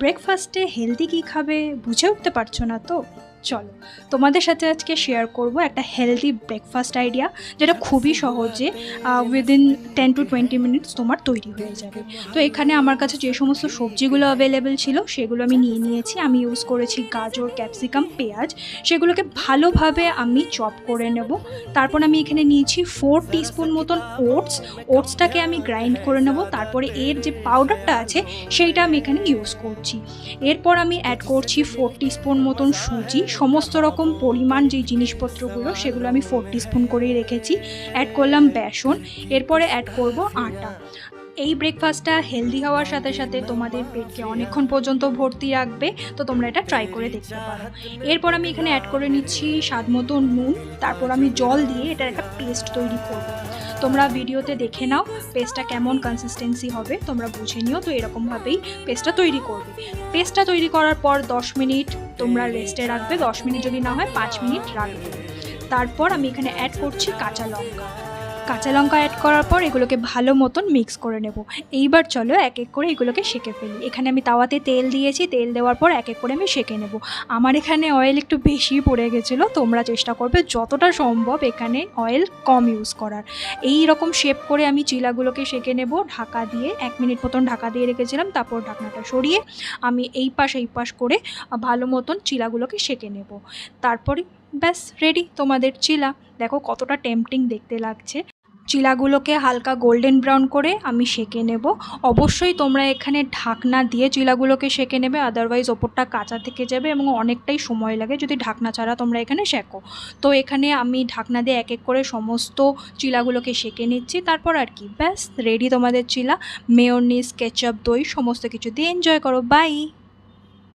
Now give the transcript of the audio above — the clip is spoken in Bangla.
ব্রেকফাস্টে হেলদি কী খাবে বুঝে উঠতে পারছো না তো? চলো তোমাদের সাথে আজকে শেয়ার করব একটা হেলদি ব্রেকফাস্ট আইডিয়া, যেটা খুবই সহজে উইদিন 10 to 20 মিনিটস তোমার তৈরি হয়ে যাবে। তো এখানে আমার কাছে যে সমস্ত সবজিগুলো অ্যাভেলেবেল ছিল সেগুলো আমি নিয়ে নিয়েছি। আমি ইউজ করেছি গাজর, ক্যাপসিকাম, পেঁয়াজ। সেগুলোকে ভালোভাবে আমি চপ করে নেব। তারপর আমি এখানে নিয়েছি 4 টিস্পুন মতন ওটসটাকে আমি গ্রাইন্ড করে নেব। তারপরে এর যে পাউডারটা আছে সেইটা আমি এখানে ইউজ করছি। এরপর আমি অ্যাড করছি 4 টিস্পুন মতন সুজি। সমস্ত রকম পরিমাণ যেই জিনিসপত্রগুলো সেগুলো আমি 4 টিস্পুন করেই রেখেছি। অ্যাড করলাম বেসন, এরপরে অ্যাড করব আটা। এই ব্রেকফাস্টটা হেলদি হওয়ার সাথে সাথে তোমাদের পেটকে অনেকক্ষণ পর্যন্ত ভর্তি রাখবে, তো তোমরা এটা ট্রাই করে দেখতে পারো। এরপর আমি এখানে অ্যাড করে নিচ্ছি স্বাদ মতো নুন। তারপর আমি জল দিয়ে এটার একটা পেস্ট তৈরি করব। তোমরা ভিডিওতে দেখে নাও পেস্টটা কেমন কনসিস্টেন্সি হবে, তোমরা বুঝে নিও। তো এরকমভাবেই পেস্টটা তৈরি করবে। পেস্টটা তৈরি করার পর 10 মিনিট তোমরা রেস্টে রাখবে। 10 মিনিট যদি না হয় 5 মিনিট রাখবে। তারপর আমি এখানে অ্যাড করছি কাঁচা লঙ্কা অ্যাড করার পর এগুলোকে ভালো মতন মিক্স করে নেব। এইবার চলো এক এক করে এগুলোকে সেঁকে ফেলি। এখানে আমি তাওয়াতে তেল দিয়েছি, তেল দেওয়ার পর এক এক করে আমি সেঁকে নেব। আমার এখানে অয়েল একটু বেশি পড়ে গেছিলো, তোমরা চেষ্টা করবে যতটা সম্ভব এখানে অয়েল কম ইউজ করার। এই রকম শেপ করে আমি চিলাগুলোকে সেঁকে নেব ঢাকা দিয়ে। 1 মিনিট মতন ঢাকা দিয়ে রেখেছিলাম। তারপর ঢাকনাটা সরিয়ে আমি এই পাশ করে ভালো মতন চিলাগুলোকে সেঁকে নেব। তারপরে ব্যাস রেডি তোমাদের চিলা। দেখো কতটা টেম্পটিং দেখতে লাগছে। চিলাগুলোকে হালকা গোল্ডেন ব্রাউন করে আমি সেঁকে নেব। অবশ্যই তোমরা এখানে ঢাকনা দিয়ে চিলাগুলোকে সেঁকে নেবে, আদারওয়াইজ ওপরটা কাঁচা থেকে যাবে এবং অনেকটাই সময় লাগে যদি ঢাকনা ছাড়া তোমরা এখানে সেঁকো। তো এখানে আমি ঢাকনা দিয়ে এক এক করে সমস্ত চিলাগুলোকে সেঁকে নিচ্ছি। তারপর আর কি, ব্যাস রেডি তোমাদের চিলা। মেয়োনিজ, কেচাপ, দই সমস্ত কিছু দিয়ে এনজয় করো। বাই।